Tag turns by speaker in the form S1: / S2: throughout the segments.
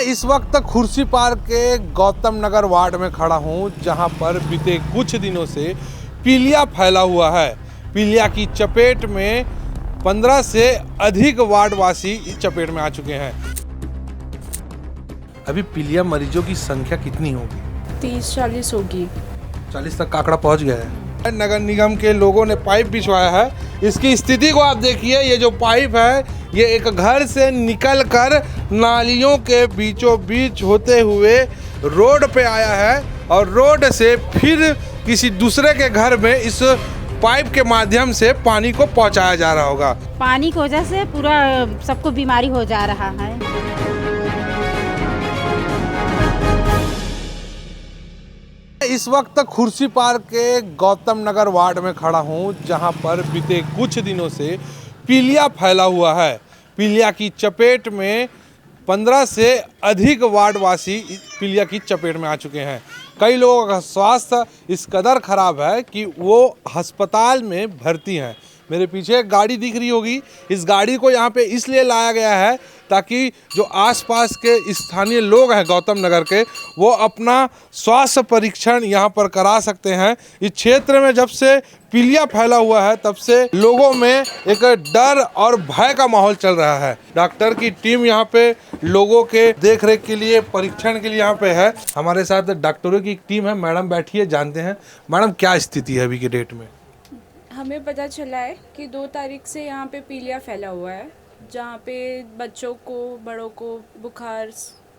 S1: इस वक्त खुर्सी पार्क के गौतम नगर वार्ड में खड़ा हूं, जहां पर बीते कुछ दिनों से पीलिया फैला हुआ है। पीलिया की चपेट में 15 से अधिक वार्डवासी इस चपेट में आ चुके हैं। अभी पीलिया मरीजों की संख्या कितनी होगी?
S2: 30-40 होगी।
S1: 40 तक का आंकड़ा पहुंच गया है। नगर निगम के लोगों ने पाइप बिछवाया है। इसकी स्थिति को आप देखिए। ये जो पाइप है ये एक घर से निकलकर नालियों के बीचों बीच होते हुए रोड पे आया है और रोड से फिर किसी दूसरे के घर में इस पाइप के माध्यम से पानी को पहुंचाया जा रहा होगा।
S3: पानी की वजह से पूरा सबको बीमारी हो जा रहा है।
S1: इस वक्त खुर्सी पार्क के गौतम नगर वार्ड में खड़ा हूं, जहां पर बीते कुछ दिनों से पीलिया फैला हुआ है। पीलिया की चपेट में 15 से अधिक वार्डवासी पीलिया की चपेट में आ चुके हैं। कई लोगों का स्वास्थ्य इस कदर खराब है कि वो अस्पताल में भर्ती हैं। मेरे पीछे एक गाड़ी दिख रही होगी। इस गाड़ी को यहाँ पे इसलिए लाया गया है ताकि जो आसपास के स्थानीय लोग हैं गौतम नगर के, वो अपना स्वास्थ्य परीक्षण यहाँ पर करा सकते हैं। इस क्षेत्र में जब से पीलिया फैला हुआ है तब से लोगों में एक डर और भय का माहौल चल रहा है। डॉक्टर की टीम यहाँ पे लोगों के देखरेख के लिए, परीक्षण के लिए यहाँ पे है। हमारे साथ डॉक्टरों की एक टीम है। मैडम बैठिए, जानते हैं मैडम क्या स्थिति है अभी के डेट में।
S2: हमें पता चला है कि 2 तारीख से यहाँ पे पीलिया फैला हुआ है, जहाँ पे बच्चों को, बड़ों को बुखार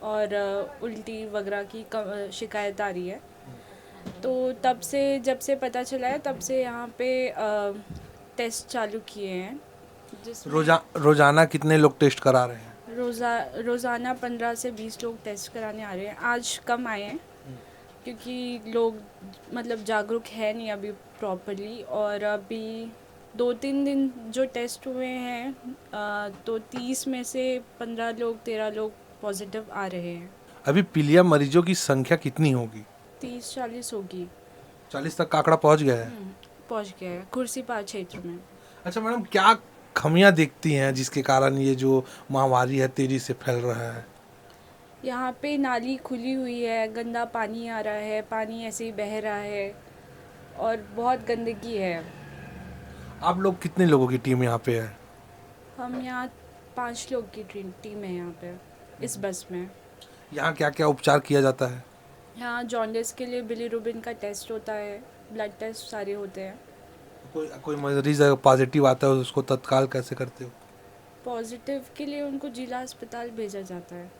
S2: और उल्टी वगैरह की शिकायत आ रही है। तो तब से, जब से पता चला है तब से यहाँ पे टेस्ट चालू किए हैं।
S1: रोजाना कितने लोग टेस्ट करा रहे हैं?
S2: रोज़ाना 15 से 20 लोग टेस्ट कराने आ रहे हैं। आज कम आए हैं क्योंकि लोग मतलब जागरूक है नहीं अभी प्रॉपर्ली। और अभी 2-3 दिन जो टेस्ट हुए हैं तो 30 में से 15 लोग, 13 लोग पॉजिटिव आ रहे हैं।
S1: अभी पीलिया मरीजों की संख्या कितनी होगी?
S2: 30-40 होगी।
S1: 40 तक का आंकड़ा पहुंच गया है।
S2: पहुंच गया है खुर्सी पार्क क्षेत्र में।
S1: अच्छा मैडम, क्या खामियां देखती हैं जिसके कारण ये जो महामारी है तेजी से फैल रहा है?
S2: यहाँ पे नाली खुली हुई है, गंदा पानी आ रहा है, पानी ऐसे ही बह रहा है और बहुत गंदगी है।
S1: आप लोग कितने लोगों की टीम यहाँ पे है?
S2: हम यहाँ 5 लोग की टीम है यहाँ पे इस बस में।
S1: यहाँ क्या क्या उपचार किया जाता है?
S2: यहाँ जॉन्डिस के लिए बिलीरुबिन का टेस्ट होता है, ब्लड टेस्ट सारे होते हैं।
S1: कोई मरीज पॉजिटिव आता है उसको तत्काल कैसे करते हो?
S2: पॉजिटिव के लिए उनको जिला अस्पताल भेजा जाता है।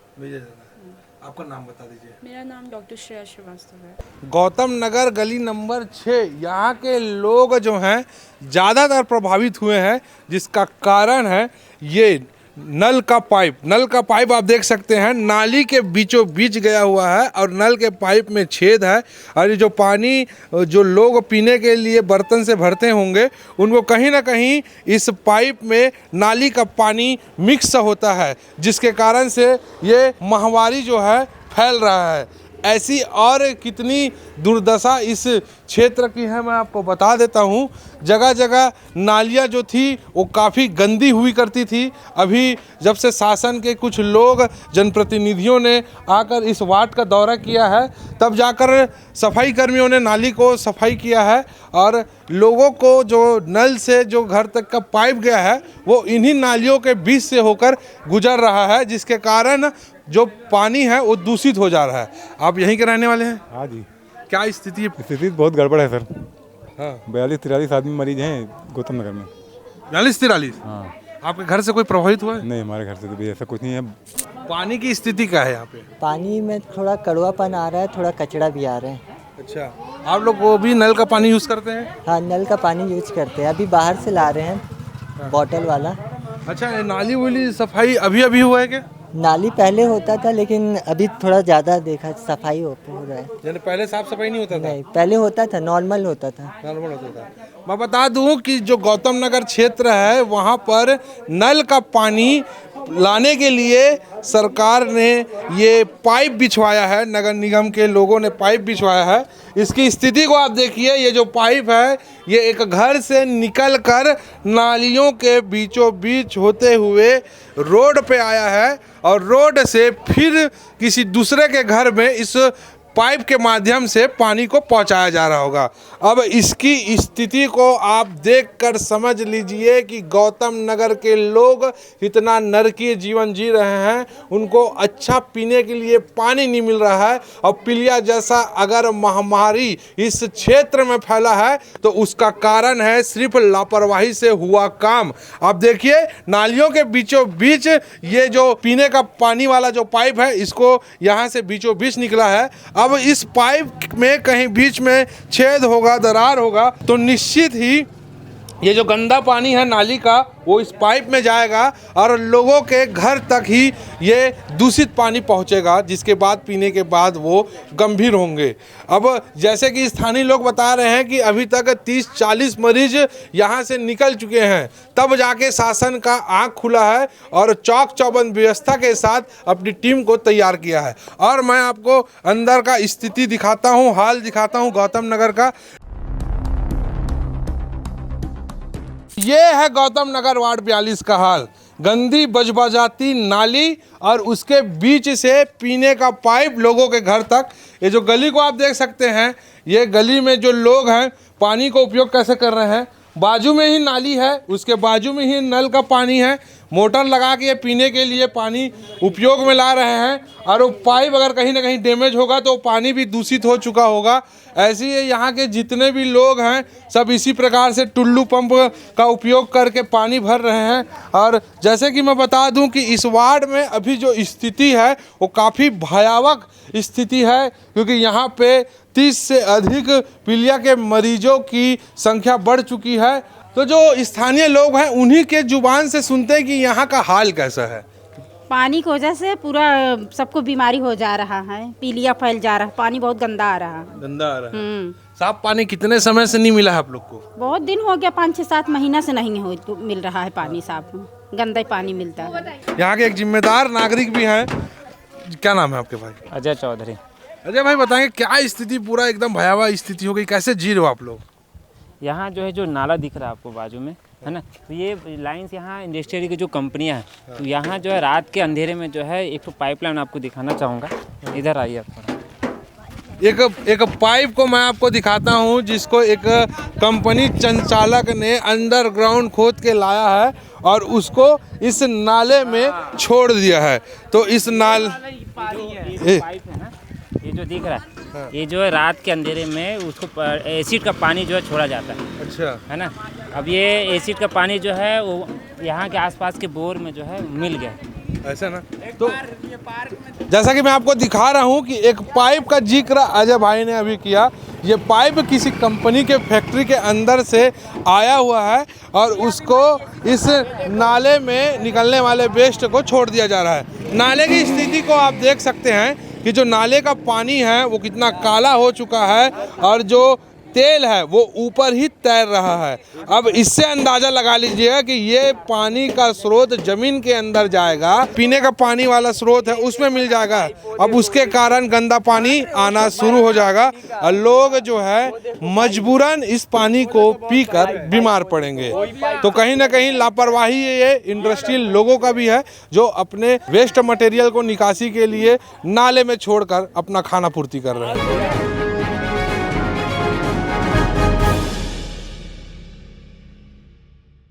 S1: आपका नाम बता दीजिए।
S2: मेरा नाम डॉक्टर श्रेया श्रीवास्तव है।
S1: गौतम नगर गली नंबर 6, यहाँ के लोग जो हैं ज़्यादातर प्रभावित हुए हैं, जिसका कारण है ये नल का पाइप आप देख सकते हैं नाली के बीचों बीच गया हुआ है और नल के पाइप में छेद है। और ये जो पानी जो लोग पीने के लिए बर्तन से भरते होंगे उनको कहीं ना कहीं इस पाइप में नाली का पानी मिक्स होता है, जिसके कारण से ये महामारी जो है फैल रहा है। ऐसी और कितनी दुर्दशा इस क्षेत्र की है मैं आपको बता देता हूँ। जगह जगह नालियाँ जो थी वो काफ़ी गंदी हुई करती थी। अभी जब से शासन के कुछ लोग, जनप्रतिनिधियों ने आकर इस वार्ड का दौरा किया है तब जाकर सफाई कर्मियों ने नाली को सफाई किया है और लोगों को जो नल से जो घर तक का पाइप गया है वो इन्हीं नालियों के बीच से होकर गुजर रहा है, जिसके कारण जो पानी है वो दूषित हो जा रहा है। आप यहीं के रहने वाले हैं?
S4: हाँ जी।
S1: क्या स्थिति है?
S4: स्थिति बहुत गड़बड़ है सर।
S1: हाँ,
S4: 42-43 आदमी मरीज हैं गौतम नगर में।
S1: 42-43?
S4: हाँ।
S1: आपके घर से कोई प्रभावित हुआ है?
S4: नहीं, हमारे घर से तो भी ऐसा कुछ नहीं है।
S1: पानी की स्थिति क्या है यहाँ पे?
S5: पानी में थोड़ा कड़वापन आ रहा है, थोड़ा कचरा भी आ रहा है।
S1: अच्छा, आप लोग वो भी नल का पानी यूज़ करते हैं?
S5: हाँ, नल का पानी यूज करते हैं। अभी बाहर से ला रहे हैं बॉटल वाला।
S1: अच्छा, नाली वाली सफाई अभी हुआ है क्या?
S5: नाली पहले होता था लेकिन अभी थोड़ा ज़्यादा देखा सफाई हो रहा है।
S1: यानी पहले साफ सफाई नहीं होता था?
S5: नहीं, पहले होता था, नॉर्मल होता था।
S1: नॉर्मल होता था। मैं बता दूं कि जो गौतम नगर क्षेत्र है वहाँ पर नल का पानी लाने के लिए सरकार ने ये पाइप बिछवाया है, नगर निगम के लोगों ने पाइप बिछवाया है। इसकी स्थिति को आप देखिए। ये जो पाइप है ये एक घर से निकलकर नालियों के बीचों बीच होते हुए रोड पे आया है और रोड से फिर किसी दूसरे के घर में इस पाइप के माध्यम से पानी को पहुंचाया जा रहा होगा। अब इसकी स्थिति को आप देखकर समझ लीजिए कि गौतम नगर के लोग इतना नरकीय जीवन जी रहे हैं, उनको अच्छा पीने के लिए पानी नहीं मिल रहा है। और पीलिया जैसा अगर महामारी इस क्षेत्र में फैला है तो उसका कारण है सिर्फ लापरवाही से हुआ काम। आप देखिए नालियों के बीचों बीच ये जो पीने का पानी वाला जो पाइप है, इसको यहाँ से बीचों बीच निकला है। अब इस पाइप में कहीं बीच में छेद होगा, दरार होगा, तो निश्चित ही ये जो गंदा पानी है नाली का वो इस पाइप में जाएगा और लोगों के घर तक ही ये दूषित पानी पहुंचेगा, जिसके बाद पीने के बाद वो गंभीर होंगे। अब जैसे कि स्थानीय लोग बता रहे हैं कि अभी तक 30-40 मरीज यहाँ से निकल चुके हैं, तब जाके शासन का आँख खुला है और चौक चौबंद व्यवस्था के साथ अपनी टीम को तैयार किया है। और मैं आपको अंदर का स्थिति दिखाता हूँ, हाल दिखाता हूँ गौतम नगर का। ये है गौतम नगर वार्ड 42 का हाल। गंदी बजबजाती नाली और उसके बीच से पीने का पाइप लोगों के घर तक। ये जो गली को आप देख सकते हैं, ये गली में जो लोग हैं पानी को उपयोग कैसे कर रहे हैं। बाजू में ही नाली है, उसके बाजू में ही नल का पानी है, मोटर लगा के पीने के लिए पानी उपयोग में ला रहे हैं। और वो पाइप अगर कहीं ना कहीं डैमेज होगा तो पानी भी दूषित हो चुका होगा। ऐसे ही यहाँ के जितने भी लोग हैं सब इसी प्रकार से टुल्लू पंप का उपयोग करके पानी भर रहे हैं। और जैसे कि मैं बता दूं कि इस वार्ड में अभी जो स्थिति है वो काफ़ी भयावह स्थिति है, क्योंकि यहाँ पे 30 से अधिक पीलिया के मरीजों की संख्या बढ़ चुकी है। तो जो स्थानीय लोग हैं उन्हीं के जुबान से सुनते हैं कि यहाँ का हाल कैसा है।
S3: पानी की वजह से पूरा सबको बीमारी हो जा रहा है, पीलिया फैल जा रहा है, पानी बहुत गंदा आ रहा है।
S1: गंदा आ रहा है। साफ पानी कितने समय से नहीं मिला है आप लोग को?
S3: बहुत दिन हो गया, 5-6-7 महीना से नहीं मिल रहा है पानी साफ, गंदा पानी मिलता है।
S1: यहाँ के एक जिम्मेदार नागरिक भी हैं। क्या नाम है आपके भाई?
S6: अजय चौधरी।
S1: अजय भाई बताएंगे क्या स्थिति, पूरा एकदम भयावह स्थिति हो गई, कैसे जी रहे हो आप लोग?
S6: यहाँ जो है जो नाला दिख रहा है आपको बाजू में, है ना, तो ये लाइन्स यहाँ इंडस्ट्रियल की जो कंपनियाँ हैं, तो यहाँ जो है रात के अंधेरे में जो है एक तो पाइपलाइन आपको दिखाना चाहूँगा। इधर आइए आप थोड़ा।
S1: एक पाइप को मैं आपको दिखाता हूँ जिसको एक कंपनी संचालक ने अंडरग्राउंड खोद के लाया है और उसको इस नाले में छोड़ दिया है। तो इस
S6: पाइप है ना, ये जो दिख रहा है, ये जो है रात के अंधेरे में उसको एसिड का पानी जो है छोड़ा जाता है।
S1: अच्छा,
S6: है ना। अब ये एसिड का पानी जो है वो यहाँ के आसपास के बोर में जो है मिल गया,
S1: ऐसा ना। तो जैसा कि मैं आपको दिखा रहा हूँ कि एक पाइप का जिक्र अजय भाई ने अभी किया। ये पाइप किसी कंपनी के फैक्ट्री के अंदर से आया हुआ है और उसको इस नाले में निकलने वाले वेस्ट को छोड़ दिया जा रहा है। नाले की स्थिति को आप देख सकते हैं कि जो नाले का पानी है वो कितना काला हो चुका है और जो तेल है वो ऊपर ही तैर रहा है। अब इससे अंदाज़ा लगा लीजिए कि ये पानी का स्रोत ज़मीन के अंदर जाएगा, पीने का पानी वाला स्रोत है उसमें मिल जाएगा। अब उसके कारण गंदा पानी आना शुरू हो जाएगा और लोग जो है मजबूरन इस पानी को पीकर बीमार पड़ेंगे। तो कहीं ना कहीं लापरवाही ये इंडस्ट्रियल लोगों का भी है जो अपने वेस्ट मटेरियल को निकासी के लिए नाले में छोड़कर अपना खाना पूर्ति कर रहे हैं।